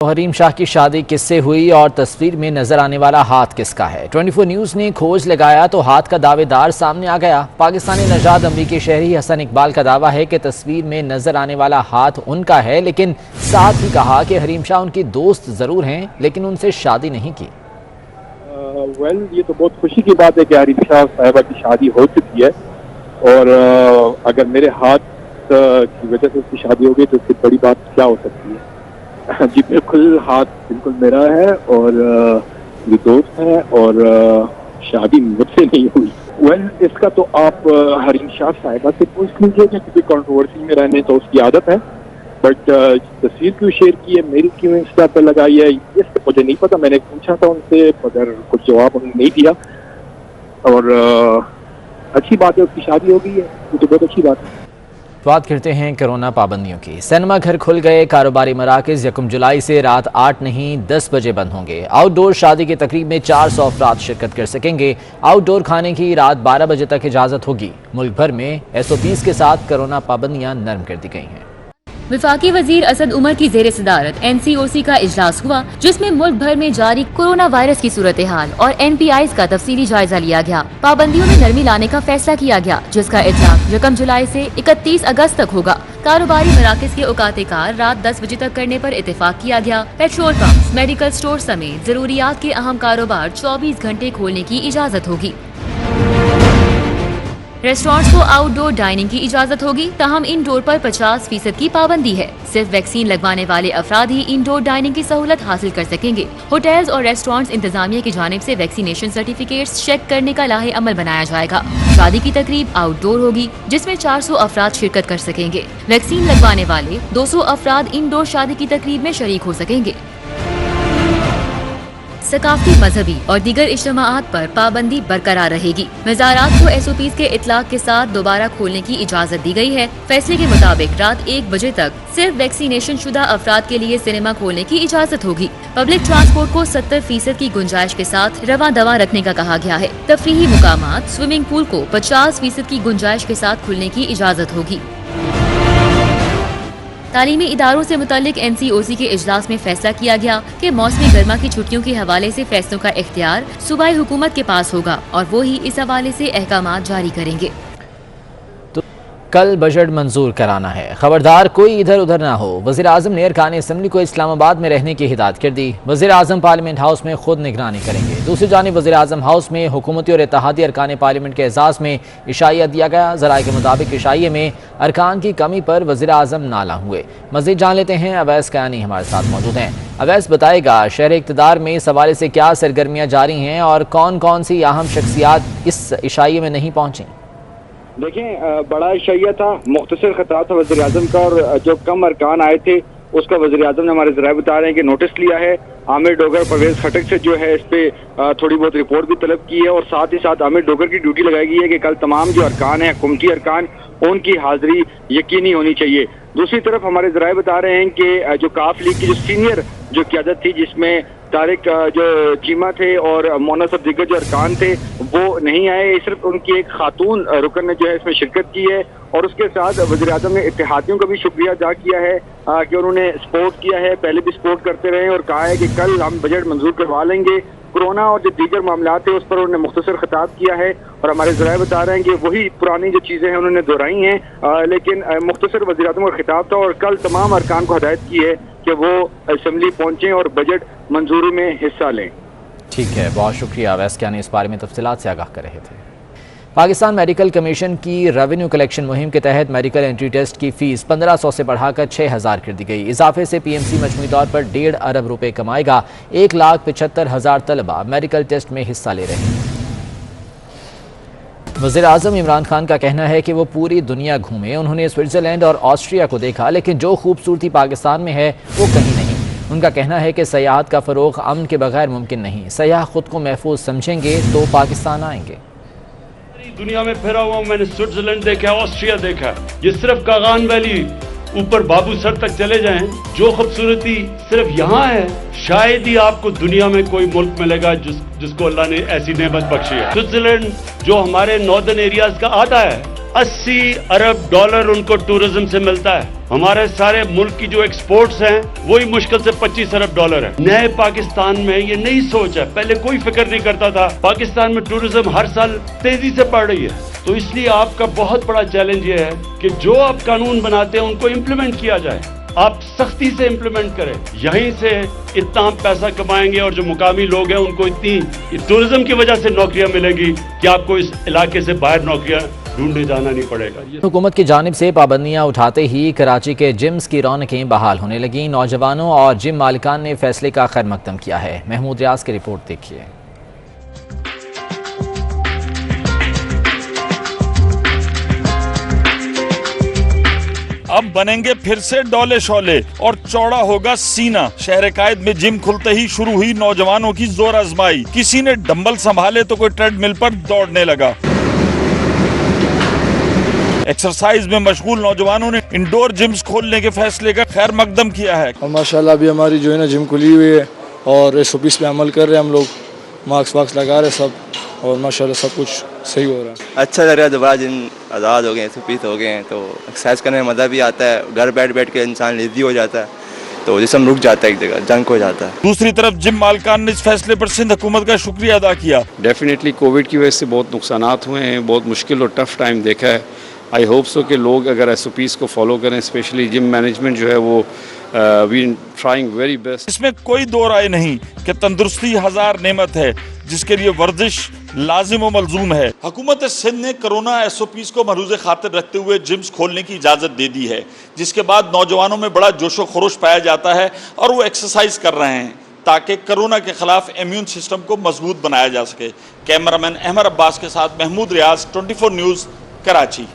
हरीम शाह की शादी किससे हुई और तस्वीर में नजर आने वाला हाथ किसका है। 24 न्यूज ने खोज लगाया तो हाथ का दावेदार सामने आ गया। पाकिस्तानी नजाद अमरीकी शहरी हसन इकबाल का दावा है कि तस्वीर में नजर आने वाला हाथ उनका है, लेकिन साथ ही कहा कि हरीम शाह उनकी दोस्त जरूर हैं लेकिन उनसे शादी नहीं की। ये तो बहुत खुशी की बात है कि हरीम शाह साहिबा की शादी हो चुकी है और अगर मेरे हाथ की वजह से उसकी शादी हो गई तो इससे बड़ी बात क्या हो सकती है। जी बिल्कुल, हाथ बिल्कुल मेरा है और मेरी दोस्त है और शादी मुझसे नहीं हुई। इसका तो आप हरीम शाह साहिबा से पूछ लीजिए, क्योंकि कंट्रोवर्सी में रहने तो उसकी आदत है। बट तस्वीर क्यों शेयर की है, मेरी क्यों इंस्टा पर लगाई है, ये तो मुझे नहीं पता। मैंने पूछा था उनसे मगर कुछ जवाब उन्होंने नहीं दिया। और अच्छी बात है, उसकी शादी हो गई है, ये तो बहुत अच्छी बात है। बात करते हैं कोरोना पाबंदियों की। सिनेमा घर खुल गए, कारोबारी मराकज 1 जुलाई से रात 8 नहीं 10 बजे बंद होंगे। आउटडोर शादी की तकरीब में 400 अफराद शिरकत कर सकेंगे। आउटडोर खाने की रात 12 बजे तक इजाजत होगी। मुल्क भर में SOPs के साथ कोरोना पाबंदियां नरम कर दी गई हैं। वफाकी वजीर असद उमर की जेर सदारत NCOC का इजलास हुआ, जिसमें मुल्क भर में जारी कोरोना वायरस की सूरत हाल और NPIs का तफसीली जायजा लिया गया। पाबंदियों में नरमी लाने का फैसला किया गया, जिसका इतलाक 1 जुलाई से 31 अगस्त तक होगा। कारोबारी मराकज के औकात कार रात 10 बजे तक करने पर इत्तेफाक किया गया। पेट्रोल पंप, मेडिकल स्टोर समेत जरूरियात के अहम कारोबार 24 घंटे खोलने की इजाजत होगी। रेस्टोरेंट्स को आउटडोर डाइनिंग की इजाजत होगी, ताहम इनडोर पर 50% की पाबंदी है। सिर्फ वैक्सीन लगवाने वाले अफराद ही इनडोर डाइनिंग की सहूलत हासिल कर सकेंगे। होटल्स और रेस्टोरेंट्स इंतजामिया की जानिब से वैक्सीनेशन सर्टिफिकेट्स चेक करने का लाहे अमल बनाया जाएगा। शादी की तकरीब आउटडोर होगी, जिसमें 400 अफराद शिरकत कर सकेंगे। वैक्सीन लगवाने वाले 200 अफराद इनडोर शादी की तकरीब में शरीक हो सकेंगे। सकाफती, मजहबी और दीगर इज्तिमाआत पर पाबंदी बरकरार रहेगी। मज़ारात को SOPs के इतलाक के साथ दोबारा खोलने की इजाजत दी गई है। फैसले के मुताबिक रात 1 बजे तक सिर्फ वैक्सीनेशन शुदा अफराद के लिए सिनेमा खोलने की इजाजत होगी। पब्लिक ट्रांसपोर्ट को 70% की गुंजाइश के साथ रवा दवा रखने का कहा गया है। तफरीही मुकामात, स्विमिंग पूल को 50% की गुंजाइश के साथ खुलने की इजाजत होगी। तालीमी इदारों से मुतल्लिक NCOC के इजलास में फैसला किया गया कि मौसमी गर्मा की छुट्टियों के हवाले से फैसलों का इख्तियार सूबाई हुकूमत के पास होगा और वो ही इस हवाले से अहकामात जारी करेंगे। कल बजट मंजूर कराना है, खबरदार कोई इधर उधर ना हो। वज़ीर आज़म ने अरकान असम्बली को इस्लामाबाद में रहने की हिदायत कर दी। वज़ीर आज़म पार्लियामेंट हाउस में खुद निगरानी करेंगे। दूसरी जानिब वज़ीर आज़म हाउस में हुकूमती और इत्तेहादी अरकान पार्लियामेंट के एजाज़ में इशाइया दिया गया। ज़राए के मुताबिक इशाइये में अरकान की कमी पर वज़ीर आज़म नाला हुए। मज़ीद जान लेते हैं, अवैस कयानी हमारे साथ मौजूद हैं। अवैस, बताएगा शहर इक़्तिदार में इस हवाले से क्या सरगर्मियाँ जारी हैं और कौन कौन सी अहम शख्सियात इस इशाइये में नहीं पहुँची? देखें, बड़ा इशाइया था, मुख्तसर खिताब था वज़ीर आज़म का, और जो कम अरकान आए थे उसका वज़ीर आज़म ने हमारे ज़राए बता रहे हैं कि नोटिस लिया है। आमिर डोगर, परवेज खटक से जो है इस पे थोड़ी बहुत रिपोर्ट भी तलब की है और साथ ही साथ आमिर डोगर की ड्यूटी लगाई गई है कि कल तमाम जो अरकान है, हुकूमती अरकान, उनकी हाजिरी यकीनी होनी चाहिए। दूसरी तरफ हमारे ज़राए बता रहे हैं कि जो काफ लीग की जो सीनियर जो क़यादत थी, जिसमें तारिक जो चीमा थे और मोना सब दिग्गज जो अरकान थे, वो नहीं आए। सिर्फ उनकी एक खातून रुकन ने जो है इसमें शिरकत की है और उसके साथ वज़ीर आज़म ने इत्तेहादियों का भी शुक्रिया अदा किया है कि उन्होंने सपोर्ट किया है, पहले भी सपोर्ट करते रहे और कहा है कि कल हम बजट मंजूर करवा लेंगे। कोरोना और जो दीगर मामला थे उस पर उन्होंने मुख्तसर खिताब किया है और हमारे ज़राए बता रहे हैं कि वही पुरानी जो चीज़ें हैं उन्होंने दोहराई हैं, लेकिन मुख्तसर वज़ीर आज़म का खिताब था और कल तमाम अरकान को हिदायत की है कि वो असम्बली पहुँचें और बजट मंजूरी में हिस्सा लें। ठीक है, बहुत शुक्रिया अवैस कयानी इस बारे में तफसीलात से आगाह कर रहे थे। पाकिस्तान मेडिकल कमीशन की रेवेन्यू कलेक्शन मुहिम के तहत मेडिकल एंट्री टेस्ट की फीस 1500 से बढ़ाकर 6000 कर दी गई। इजाफे से PMC मजमूई तौर पर 1.5 अरब रुपए कमाएगा। 1,75,000 तलबा मेडिकल टेस्ट में हिस्सा ले रहे हैं। वज़ीर आज़म इमरान खान का कहना है कि वो पूरी दुनिया घूमे, उन्होंने स्विट्ज़रलैंड और ऑस्ट्रिया को देखा, लेकिन जो खूबसूरती पाकिस्तान में है वो कहीं नहीं। उनका कहना है कि सयाहत का फ़रोग़ अमन के बगैर मुमकिन नहीं। सयाह खुद को महफूज समझेंगे तो पाकिस्तान आएंगे। दुनिया में फिरा हुआ मैंने स्विट्जरलैंड देखा, ऑस्ट्रिया देखा, ये सिर्फ कागान वैली ऊपर बाबू सर तक चले जाएं, जो खूबसूरती सिर्फ यहाँ है, शायद ही आपको दुनिया में कोई मुल्क मिलेगा जिसको अल्लाह ने ऐसी नेमत बख्शी है। स्विट्जरलैंड जो हमारे नॉर्दर्न एरियाज का आधा है, 80 अरब डॉलर उनको टूरिज्म से मिलता है। हमारे सारे मुल्क की जो एक्सपोर्ट्स हैं वही मुश्किल से 25 अरब डॉलर है। नए पाकिस्तान में ये नई सोच है, पहले कोई फिक्र नहीं करता था। पाकिस्तान में टूरिज्म हर साल तेजी से बढ़ रही है, तो इसलिए आपका बहुत बड़ा चैलेंज ये है कि जो आप कानून बनाते हैं उनको इम्प्लीमेंट किया जाए, आप सख्ती से इम्प्लीमेंट करें। यहीं से इतना हम पैसा कमाएंगे और जो मुकामी लोग हैं उनको इतनी टूरिज्म की वजह से नौकरियां मिलेंगी कि आपको इस इलाके से बाहर नौकरियां ढूंढने जाना नहीं पड़ेगा। हुकूमत की जानिब से पाबंदियां उठाते ही कराची के जिम्स की रौनकें बहाल होने लगी। नौजवानों और जिम मालिकान ने फैसले का खैर मकदम किया है। महमूद रियाज की रिपोर्ट देखिए। अब बनेंगे फिर से डोले शोले और चौड़ा होगा सीना। शहर कायद में जिम खुलते ही शुरू हुई नौजवानों की जोर आजमाई। किसी ने डंबल संभाले तो कोई ट्रेडमिल पर दौड़ने लगा। एक्सरसाइज में मशगूल नौजवानों ने इंडोर जिम्स खोलने के फैसले का खैर मकदम किया है। और माशाल्लाह अभी हमारी जो है ना जिम खुली हुई है और SOPs पे अमल कर रहे हैं हम लोग, मास्क वास्क लगा रहे सब, और माशाल्लाह सब कुछ सही हो रहा है। अच्छा लग रहा है, दोबारा जिम आज़ाद हो गए, SOPs हो गए हैं तो एक्सरसाइज करने में मज़ा भी आता है। घर बैठ बैठ के इंसान लेजी हो जाता है तो जिस्म रुक जाता है, एक जगह जंक हो जाता है। दूसरी तरफ जिम मालिकान ने इस फैसले पर सिंध हुकूमत का शुक्रिया अदा किया। डेफिनेटली कोविड की वजह से बहुत नुकसानात हुए हैं, बहुत मुश्किल और टफ टाइम देखा है। आई होप सो कि लोग अगर SOPs को फॉलो करें, स्पेशली जिम मैनेजमेंट जो है वो वी ट्राइंग वेरी बेस्ट। इसमें कोई दो राय नहीं कि तंदुरुस्ती हजार नेमत है जिसके लिए वर्जिश लाजिम व मलजूम है। हुकूमत सिंध ने कोरोना SOPs को मरूज़ खातिर रखते हुए जिम्स खोलने की इजाज़त दे दी है, जिसके बाद नौजवानों में बड़ा जोशो खरोश पाया जाता है और वो एक्सरसाइज कर रहे हैं ताकि कोरोना के खिलाफ इम्यून सिस्टम को मजबूत बनाया जा सके। कैमरामैन अहमद अब्बास के साथ महमूद रियाज, 24 न्यूज़, कराची।